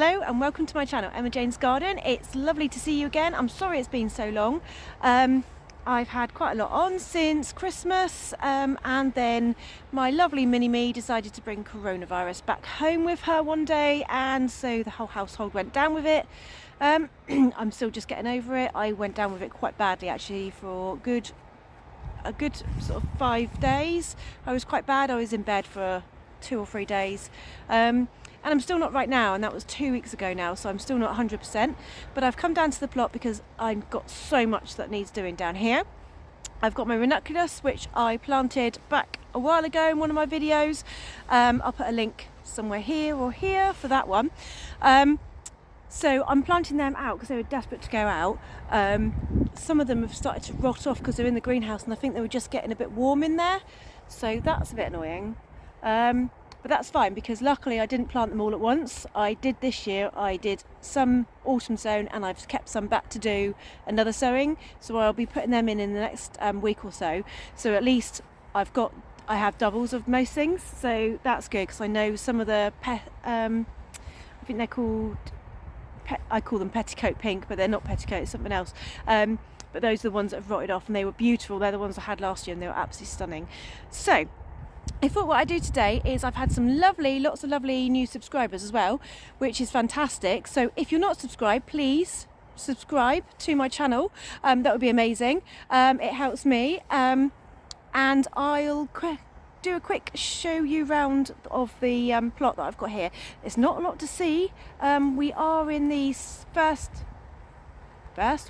Hello and welcome to my channel, Emma Jane's Garden. It's lovely to see you again. I'm sorry it's been so long. I've had quite a lot on since Christmas, and then my lovely mini-me decided to bring coronavirus back home with her one day, and so the whole household went down with it. I'm still just getting over it. I went down with it quite badly actually for a good sort of 5 days. I was quite bad. I was in bed for 2 or 3 days. And I'm still not right now, and that was 2 weeks ago now, so I'm still not 100%, but I've come down to the plot because I've got so much that needs doing down here. I've got my Renocuculus, which I planted back a while ago in one of my videos. I'll put a link somewhere here or here for that one. So I'm planting them out because they were desperate to go out. Some of them have started to rot off because they're in the greenhouse, and I think they were just getting a bit warm in there, so that's a bit annoying. But that's fine because luckily I didn't plant them all at once. I did this year, I did some autumn sown and I've kept some back to do another sowing. So I'll be putting them in the next week or so. So at least I have doubles of most things. So that's good because I know some of the, I think they're called, I call them petticoat pink, but they're not petticoat, it's something else. But those are the ones that have rotted off and they were beautiful. They're the ones I had last year and they were absolutely stunning. So I thought what I do today is I've had some lots of lovely new subscribers as well, which is fantastic. So if you're not subscribed, please subscribe to my channel. That would be amazing. It helps me. And I'll do a quick show you round of the plot that I've got here. There's not a lot to see. We are in the first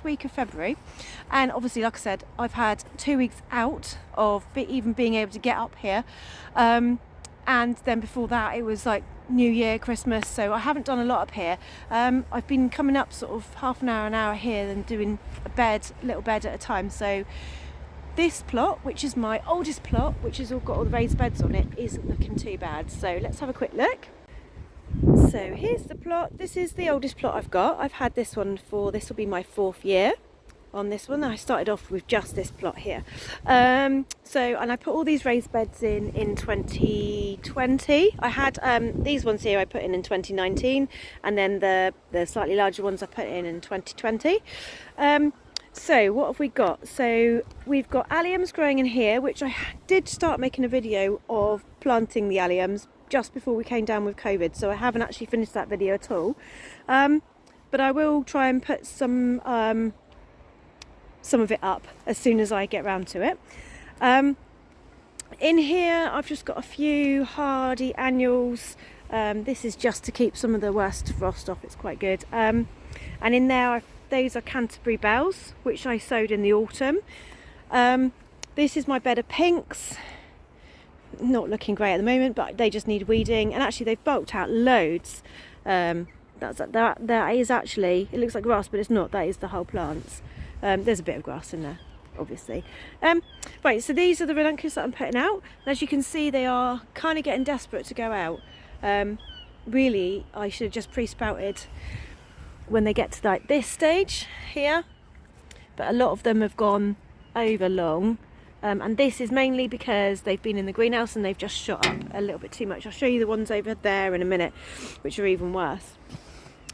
week of February, and obviously, like I said, I've had 2 weeks out of even being able to get up here, and then before that it was like New Year, Christmas, so I haven't done a lot up here. I've been coming up sort of half an hour here and doing a little bed at a time. So this plot, which is my oldest plot, which has all got all the raised beds on it, isn't looking too bad. So let's have a quick look. So here's the plot. This is the oldest plot I've got. I've had this one this will be my 4th year on this one. I started off with just this plot here. And I put all these raised beds in 2020. I had these ones here I put in 2019, and then the slightly larger ones I put in 2020. So what have we got? So we've got alliums growing in here, which I did start making a video of planting the alliums just before we came down with COVID, so I haven't actually finished that video at all, but I will try and put some of it up as soon as I get round to it. In here I've just got a few hardy annuals. This is just to keep some of the worst frost off. It's quite good. And in there those are Canterbury bells, which I sowed in the autumn. This is my bed of pinks. Not looking great at the moment, but they just need weeding, and actually they've bulked out loads. That is actually, it looks like grass, but it's not. That is the whole plants. There's a bit of grass in there, obviously. Right, so these are the Ranunculus that I'm putting out, and as you can see they are kind of getting desperate to go out. Really I should have just pre-sprouted when they get to like this stage here, but a lot of them have gone over long. And this is mainly because they've been in the greenhouse and they've just shot up a little bit too much. I'll show you the ones over there in a minute, which are even worse.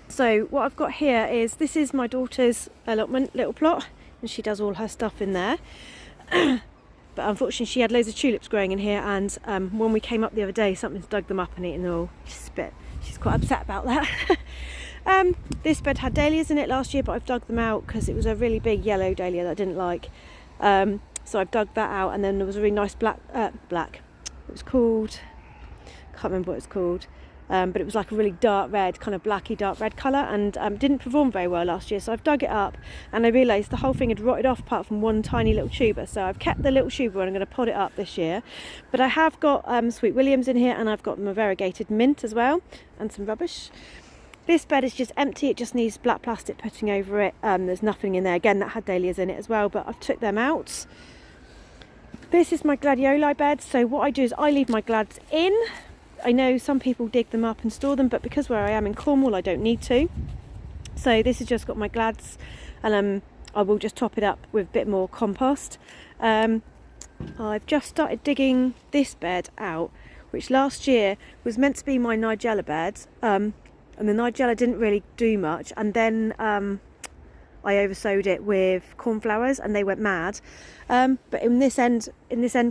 So what I've got here is, this is my daughter's allotment little plot, and she does all her stuff in there. But unfortunately she had loads of tulips growing in here, and when we came up the other day, something's dug them up and eaten them all. She's quite upset about that. This bed had dahlias in it last year, but I've dug them out because it was a really big yellow dahlia that I didn't like. So I've dug that out, and then there was a really nice black, it was called, can't remember what it's called, but it was like a really dark red, kind of blacky dark red colour, and didn't perform very well last year. So I've dug it up, and I realised the whole thing had rotted off apart from one tiny little tuber. So I've kept the little tuber and I'm going to pot it up this year. But I have got Sweet Williams in here, and I've got my variegated mint as well, and some rubbish. This bed is just empty, it just needs black plastic putting over it. There's nothing in there. Again, that had dahlias in it as well, but I've took them out. This is my Gladioli bed. So what I do is I leave my glads in. I know some people dig them up and store them, but because where I am in Cornwall, I don't need to. So this has just got my glads, and I will just top it up with a bit more compost. I've just started digging this bed out, which last year was meant to be my Nigella bed. and the Nigella didn't really do much, and then I oversowed it with cornflowers and they went mad. But in this end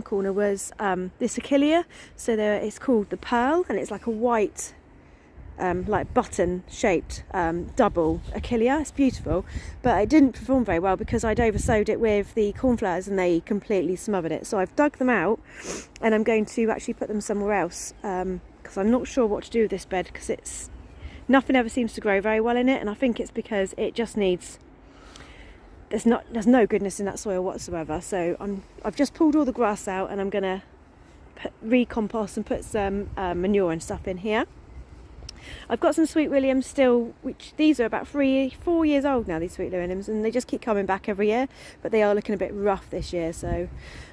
corner was this Achillea. So it's called the Pearl, and it's like a white, like button shaped double Achillea. It's beautiful, but it didn't perform very well because I'd oversowed it with the cornflowers and they completely smothered it. So I've dug them out and I'm going to actually put them somewhere else, because I'm not sure what to do with this bed, because nothing ever seems to grow very well in it, and I think it's because it just needs, there's no goodness in that soil whatsoever. So I've just pulled all the grass out and I'm going to recompost and put some manure and stuff in here. I've got some Sweet Williams still, which these are about 4 years old now, these Sweet Williams, and they just keep coming back every year, but they are looking a bit rough this year, so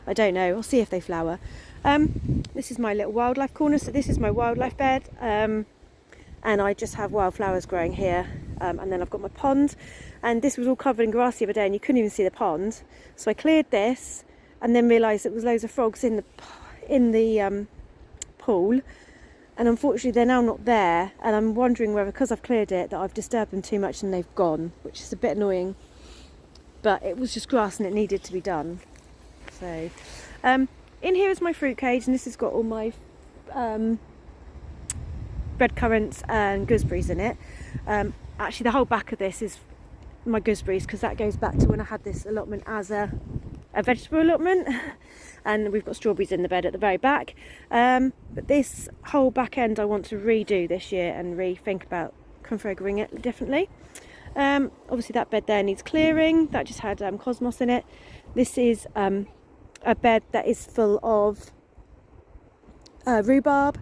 I don't know, I'll see if they flower. This is my little wildlife corner, so this is my wildlife bed, and I just have wildflowers growing here, and then I've got my pond, and this was all covered in grass the other day and you couldn't even see the pond, so I cleared this and then realised there was loads of frogs in the pool. And unfortunately they're now not there, and I'm wondering whether, because I've cleared it, that I've disturbed them too much and they've gone, which is a bit annoying. But it was just grass and it needed to be done. So, in here is my fruit cage, and this has got all my red currants and gooseberries in it. Actually the whole back of this is my gooseberries, because that goes back to when I had this allotment as a vegetable allotment. And we've got strawberries in the bed at the very back, but this whole back end I want to redo this year and rethink about configuring it differently. Obviously that bed there needs clearing, that just had cosmos in it. This is a bed that is full of rhubarb.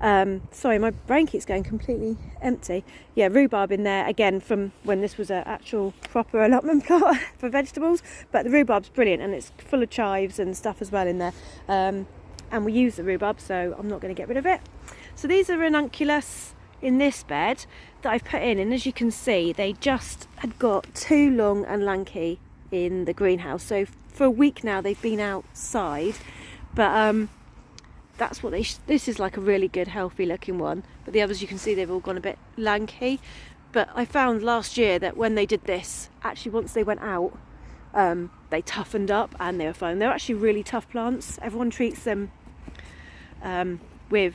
Sorry, my brain keeps going completely empty. Yeah, rhubarb in there again from when this was an actual proper allotment plot for vegetables, but the rhubarb's brilliant and it's full of chives and stuff as well in there, and we use the rhubarb, so I'm not going to get rid of it. So these are Ranunculus in this bed that I've put in, and as you can see they just had got too long and lanky in the greenhouse, so for a week now they've been outside, but that's what this is like a really good healthy looking one, but the others you can see they've all gone a bit lanky. But I found last year that when they did this, actually once they went out, they toughened up and they were fine. They're actually really tough plants. Everyone treats them with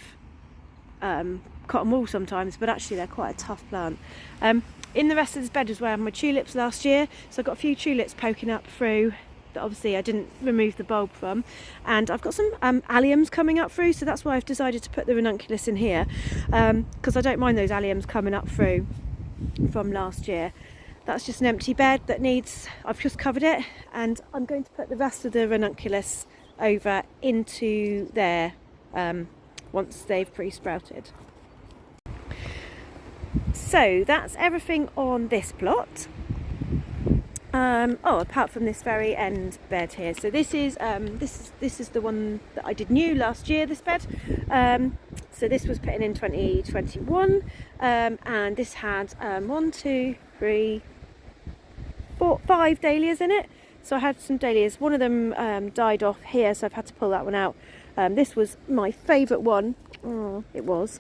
cotton wool sometimes, but actually they're quite a tough plant. In the rest of this bed is where I had my tulips last year, so I've got a few tulips poking up through that obviously I didn't remove the bulb from, and I've got some alliums coming up through, so that's why I've decided to put the ranunculus in here, because I don't mind those alliums coming up through from last year. That's just an empty bed that needs, I've just covered it, and I'm going to put the rest of the ranunculus over into there once they've pre-sprouted. So that's everything on this plot. Apart from this very end bed here. So this is the one that I did new last year, this bed. So this was put in 2021, and this had 5 dahlias in it. So I had some dahlias. One of them died off here, so I've had to pull that one out. This was my favourite one. Oh, it was.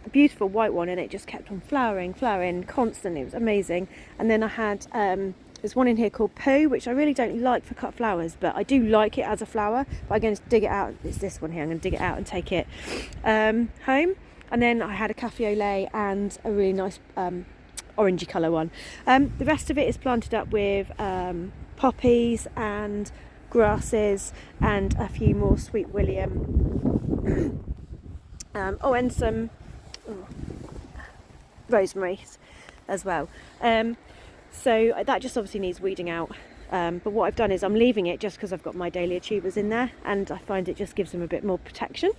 A beautiful white one, and it just kept on flowering constantly. It was amazing. And then I had there's one in here called Pooh, which I really don't like for cut flowers, but I do like it as a flower. But I'm going to dig it out. It's this one here. I'm going to dig it out and take it home. And then I had a cafe au lait and a really nice orangey colour one. The rest of it is planted up with poppies and grasses and a few more Sweet William. And some rosemary as well. So that just obviously needs weeding out. But what I've done is I'm leaving it just because I've got my dahlia tubers in there, and I find it just gives them a bit more protection.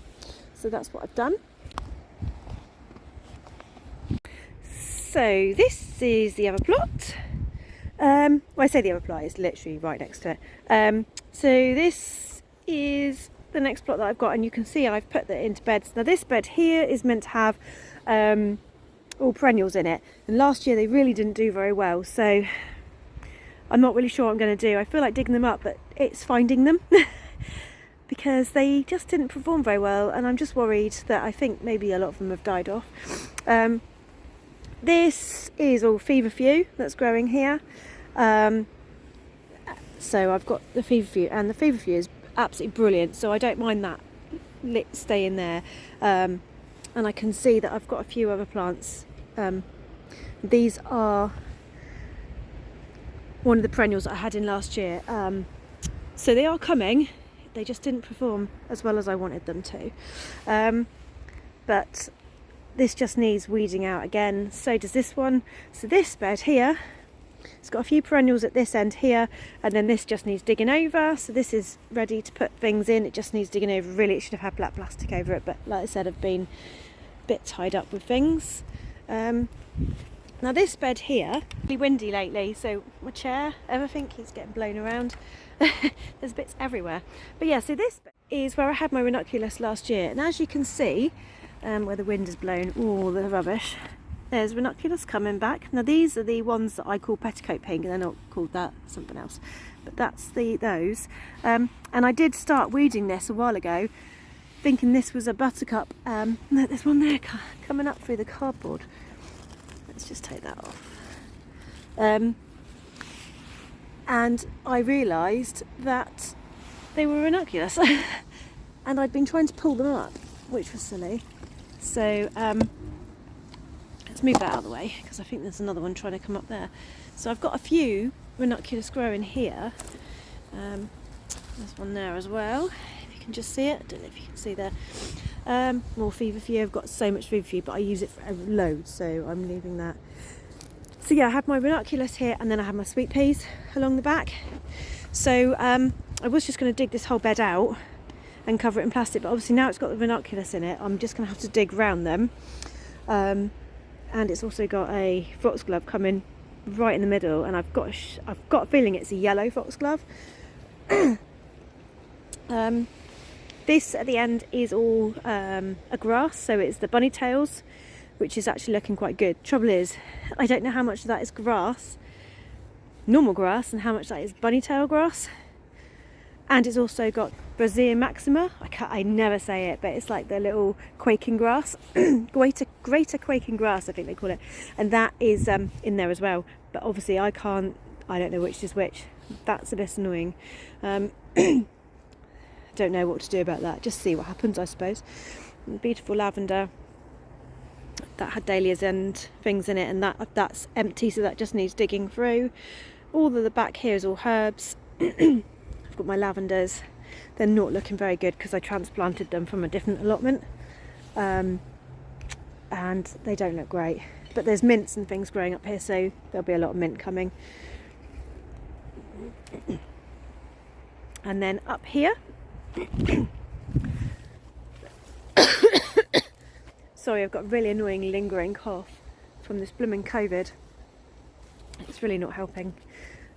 So that's what I've done. So this is the other plot. Well, I say the other plot, it's literally right next to it. So this is the next plot that I've got, and you can see I've put that into beds. Now this bed here is meant to have all perennials in it, and last year they really didn't do very well, so I'm not really sure what I'm going to do. I feel like digging them up, but it's finding them because they just didn't perform very well, and I'm just worried that I think maybe a lot of them have died off. this is all feverfew that's growing here. So I've got the feverfew, and the feverfew is absolutely brilliant, so I don't mind that staying there. And I can see that I've got a few other plants. These are one of the perennials that I had in last year. So they are coming, they just didn't perform as well as I wanted them to. But this just needs weeding out again, so does this one. So this bed here, it's got a few perennials at this end here, and then this just needs digging over. So this is ready to put things in, it just needs digging over. Really, it should have had black plastic over it, but like I said, I've been a bit tied up with things. Now this bed here, really windy lately, so my chair, everything keeps getting blown around. There's bits everywhere. But yeah, so this is where I had my Renocuculus last year, and as you can see, where the wind has blown all the rubbish, there's Renocuculus coming back. Now these are the ones that I call petticoat pink, and they're not called that, something else. But that's those. And I did start weeding this a while ago, thinking this was a buttercup. There's one there coming up through the cardboard. Let's just take that off. And I realised that they were Ranunculus, and I'd been trying to pull them up, which was silly. So let's move that out of the way, because I think there's another one trying to come up there. So I've got a few Ranunculus growing here. There's one there as well, if you can just see it. I don't know if you can see there. More feverfew. I've got so much feverfew, but I use it for loads, so I'm leaving that. So yeah, I had my Renocuculus here, and then I had my sweet peas along the back. So I was just going to dig this whole bed out and cover it in plastic, but obviously now it's got the Renocuculus in it, I'm just going to have to dig round them. And it's also got a foxglove coming right in the middle, and I've got a feeling it's a yellow foxglove. This at the end is all a grass, so it's the bunny tails, which is actually looking quite good. Trouble is, I don't know how much of that is grass, normal grass, and how much that is bunny tail grass. And it's also got Brazilian maxima. I never say it, but it's like the little quaking grass, greater quaking grass, I think they call it, and that is in there as well. But obviously I don't know which is which. That's a bit annoying. Don't know what to do about that. Just see what happens, I suppose. Beautiful lavender that had dahlias and things in it, and that's empty, so that just needs digging through. All of the back here is all herbs. I've got my lavenders. They're not looking very good because I transplanted them from a different allotment, and they don't look great. But there's mints and things growing up here, so there'll be a lot of mint coming. And then up here, sorry, I've got a really annoying lingering cough from this blooming COVID. It's really not helping.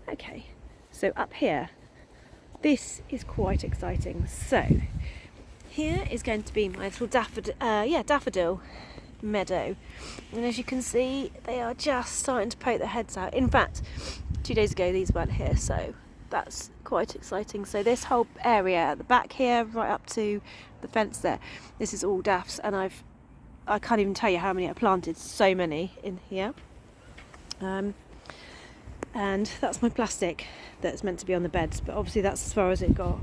Okay, so up here, this is quite exciting. So here is going to be my little daffodil meadow, and as you can see, they are just starting to poke their heads out. In fact, 2 days ago these weren't here, so that's quite exciting. So this whole area at the back here, right up to the fence there, this is all daffs, and I can't even tell you how many I planted. So many in here. And that's my plastic that's meant to be on the beds, but obviously that's as far as it got.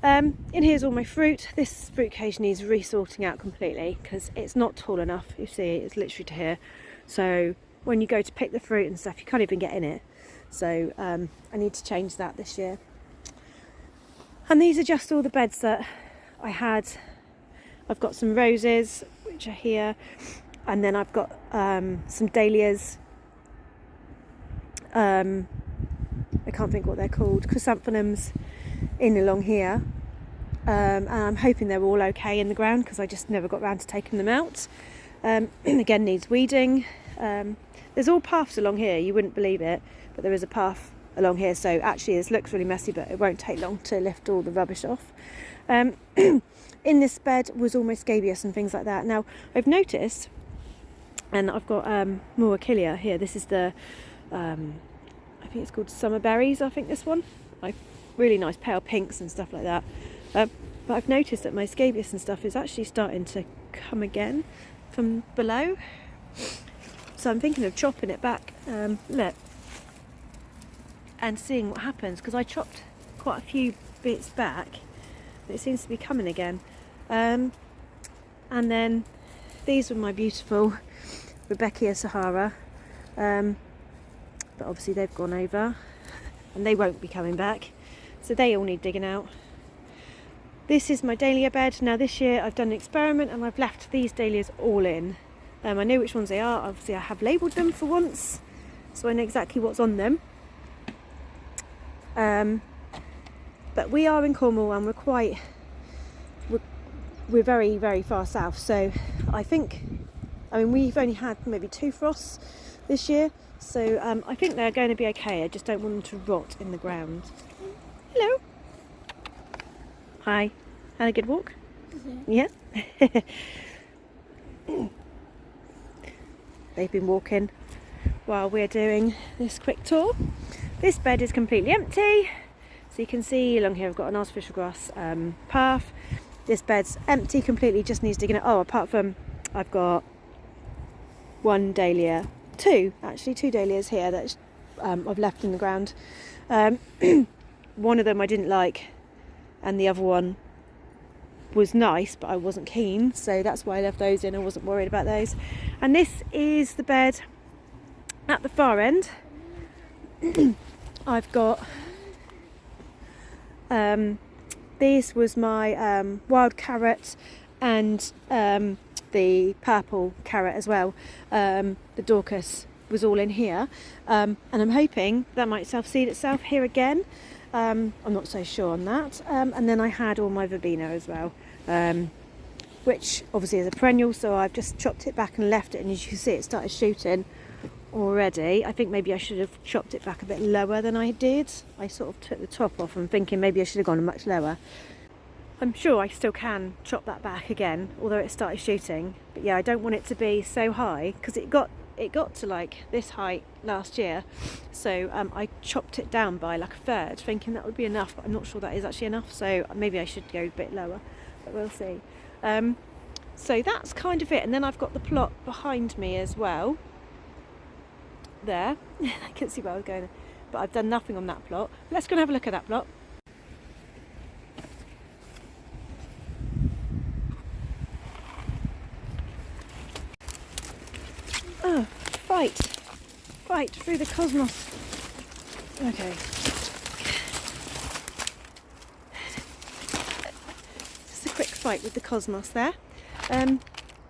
In here's all my fruit. This fruit cage needs resorting out completely because it's not tall enough. You see, it's literally to here. So when you go to pick the fruit and stuff, you can't even get in it. So I need to change that this year. And these are just all the beds that I had. I've got some roses, which are here, and then I've got some dahlias. I can't think what they're called, chrysanthemums in along here, and I'm hoping they're all okay in the ground because I just never got around to taking them out. Again, needs weeding. There's all paths along here, you wouldn't believe it, but there is a path along here, so actually this looks really messy, but it won't take long to lift all the rubbish off. In this bed was all my scabious and things like that. Now I've noticed, and I've got more achillea here, this is the I think it's called summer berries, I think this one, like really nice pale pinks and stuff like that, but I've noticed that my scabious and stuff is actually starting to come again from below. So I'm thinking of chopping it back, look, and seeing what happens, because I chopped quite a few bits back, but it seems to be coming again. And then these were my beautiful Rebecca Sahara, but obviously they've gone over and they won't be coming back, so they all need digging out. This is my dahlia bed. Now this year I've done an experiment and I've left these dahlias all in. I know which ones they are. Obviously I have labelled them for once, so I know exactly what's on them. But we are in Cornwall and we're very, very far south, so I mean we've only had maybe 2 frosts this year, so I think they're going to be okay. I just don't want them to rot in the ground. Hello. Hi. Had a good walk? Yeah. They've been walking while we're doing this quick tour. This bed is completely empty, so you can see along here I've got an artificial grass path. This bed's empty completely, just needs digging. Oh, apart from I've got 1 dahlia, 2 dahlias here that I've left in the ground. One of them I didn't like, and the other one was nice, but I wasn't keen, so that's why I left those in. I wasn't worried about those. And this is the bed at the far end. I've got this was my wild carrot and the purple carrot as well. The Dorcas was all in here, and I'm hoping that might self-seed itself here again. I'm not so sure on that. And then I had all my verbena as well, which obviously is a perennial, so I've just chopped it back and left it, and as you can see it started shooting already. I think maybe I should have chopped it back a bit lower than I did. I sort of took the top off and thinking maybe I should have gone much lower. I'm sure I still can chop that back again, although it started shooting. But yeah, I don't want it to be so high, because it got to like this height last year, so I chopped it down by like a third, thinking that would be enough, but I'm not sure that is actually enough, so maybe I should go a bit lower, but we'll see. So that's kind of it, and then I've got the plot behind me as well. There, I can see where I was going, but I've done nothing on that plot. Let's go and have a look at that plot. Oh, fight through the cosmos. Okay. Just a quick fight with the cosmos there.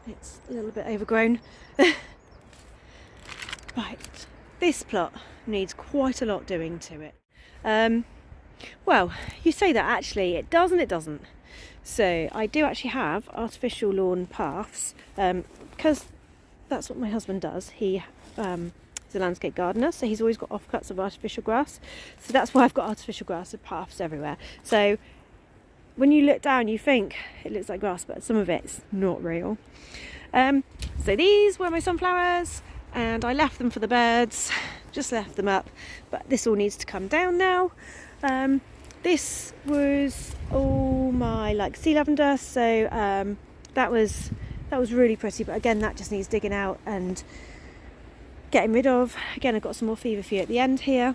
It's a little bit overgrown. Right, this plot needs quite a lot doing to it. Well, you say that, actually it does and it doesn't. So I do actually have artificial lawn paths, because that's what my husband does. He is a landscape gardener, so he's always got offcuts of artificial grass. So that's why I've got artificial grass and paths everywhere. So when you look down, you think it looks like grass, but some of it's not real. So these were my sunflowers, and I left them for the birds, just left them up, but this all needs to come down now. This was all my like sea lavender, so that was really pretty, but again that just needs digging out and getting rid of. Again, I've got some more feverfew at the end here.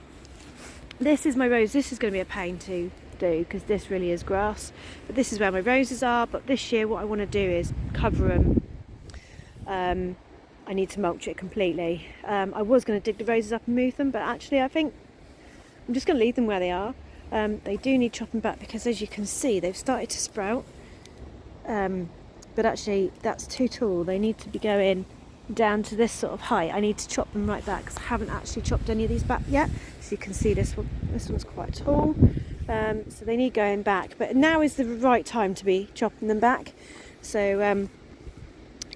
This is my rose. This is going to be a pain to do because this really is grass, but this is where my roses are. But this year what I want to do is cover them. I need to mulch it completely. I was going to dig the roses up and move them, but actually I think I'm just going to leave them where they are. They do need chopping back because, as you can see, they've started to sprout, but actually that's too tall. They need to be going down to this sort of height. I need to chop them right back because I haven't actually chopped any of these back yet. So you can see this one's quite tall, so they need going back, but now is the right time to be chopping them back. So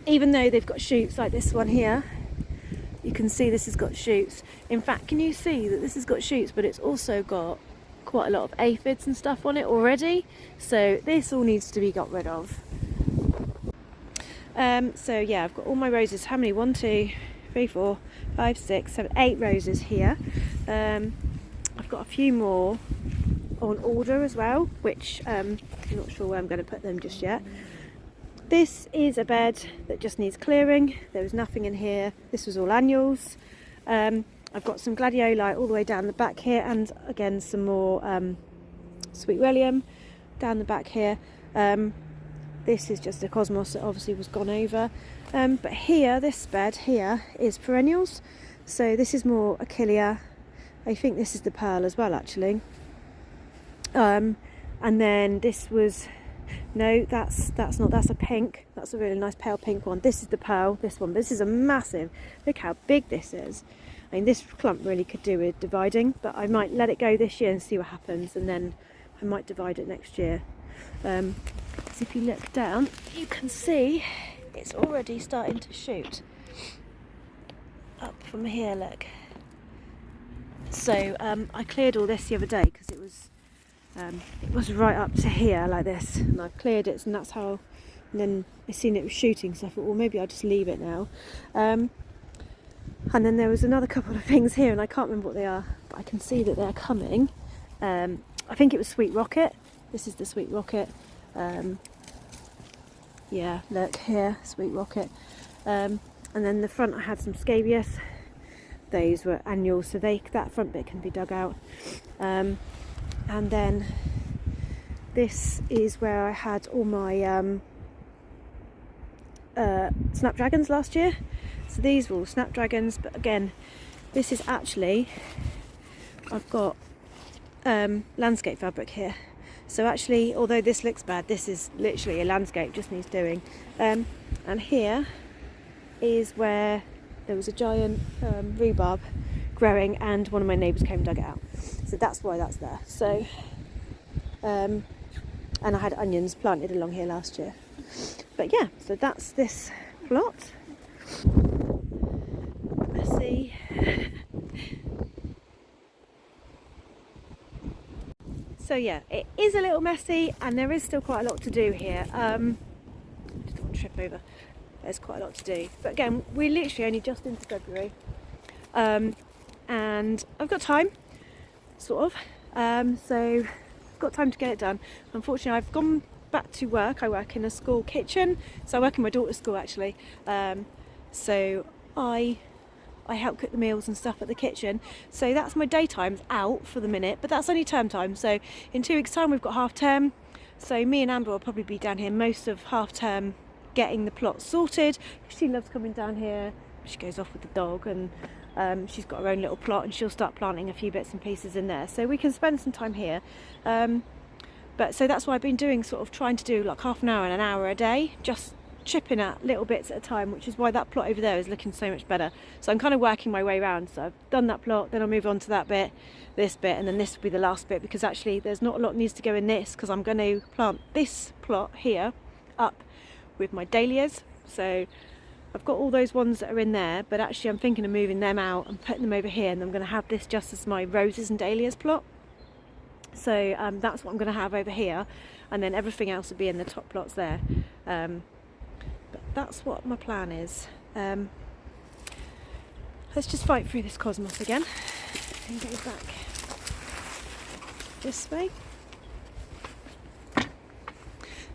even though they've got shoots like this one here, you can see this has got shoots. In fact, can you see that this has got shoots, but it's also got quite a lot of aphids and stuff on it already, so this all needs to be got rid of. So yeah, I've got all my roses. How many? 1, 2, 3, 4, 5, 6, 7, 8 roses here. I've got a few more on order as well, which I'm not sure where I'm going to put them just yet. This is a bed that just needs clearing. There was nothing in here. This was all annuals. I've got some Gladioli all the way down the back here, and again some more Sweet William down the back here. This is just a cosmos that obviously was gone over. But here, this bed here is perennials. So this is more Achillea. I think this is the pearl as well, actually. And then this was, no, that's not, that's a pink. That's a really nice pale pink one. This is the pearl, this one. This is a massive, look how big this is. I mean, this clump really could do with dividing, but I might let it go this year and see what happens, and then I might divide it next year. So if you look down, you can see it's already starting to shoot up from here, look. So I cleared all this the other day because it was right up to here like this, and I've cleared it, and that's how, and then I seen it was shooting, so I thought, well, maybe I'll just leave it now. And then there was another couple of things here, and I can't remember what they are, but I can see that they're coming. I think it was Sweet Rocket. This is the Sweet Rocket. Yeah, look here, Sweet Rocket. And then the front I had some scabious. Those were annual, so that front bit can be dug out. And then this is where I had all my snapdragons last year. So these were all snapdragons, but again, this is actually, I've got landscape fabric here. So actually, although this looks bad, this is literally a landscape, just needs doing. And here is where there was a giant rhubarb growing, and one of my neighbours came and dug it out. So that's why that's there. So, and I had onions planted along here last year. But yeah, so that's this plot. Messy. So yeah, it is a little messy, and there is still quite a lot to do here. Just don't want to trip over. There's quite a lot to do. But again, we're literally only just into February. And I've got time, sort of. So I've got time to get it done. Unfortunately, I've gone back to work. I work in a school kitchen. So I work in my daughter's school, actually. So I help cook the meals and stuff at the kitchen. So that's my daytime's out for the minute, but that's only term time. So in 2 weeks' time, we've got half term. So me and Amber will probably be down here most of half term getting the plot sorted. She loves coming down here. She goes off with the dog, and she's got her own little plot, and she'll start planting a few bits and pieces in there. So we can spend some time here. But so that's why I've been doing, sort of trying to do like half an hour and an hour a day, just chipping at little bits at a time, which is why that plot over there is looking so much better. So I'm kind of working my way around. So I've done that plot, then I'll move on to that bit, this bit, and then this will be the last bit, because actually there's not a lot needs to go in this, because I'm going to plant this plot here up with my dahlias. So I've got all those ones that are in there, but actually I'm thinking of moving them out and putting them over here, and I'm going to have this just as my roses and dahlias plot. So that's what I'm going to have over here, and then everything else will be in the top plots there. But that's what my plan is. Let's just fight through this cosmos again and go back this way.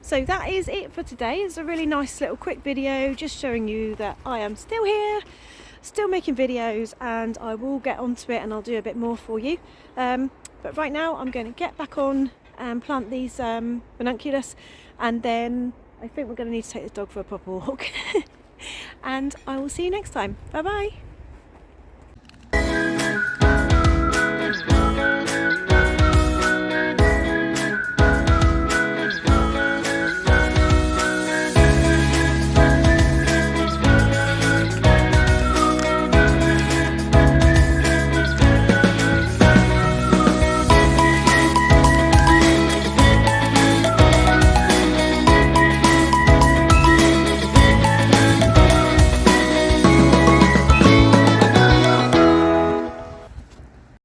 So that is it for today. It's a really nice little quick video, just showing you that I am still here, still making videos, and I will get onto it and I'll do a bit more for you. But right now I'm going to get back on and plant these Ranunculus, and then I think we're going to need to take this dog for a proper walk. And I will see you next time. Bye bye.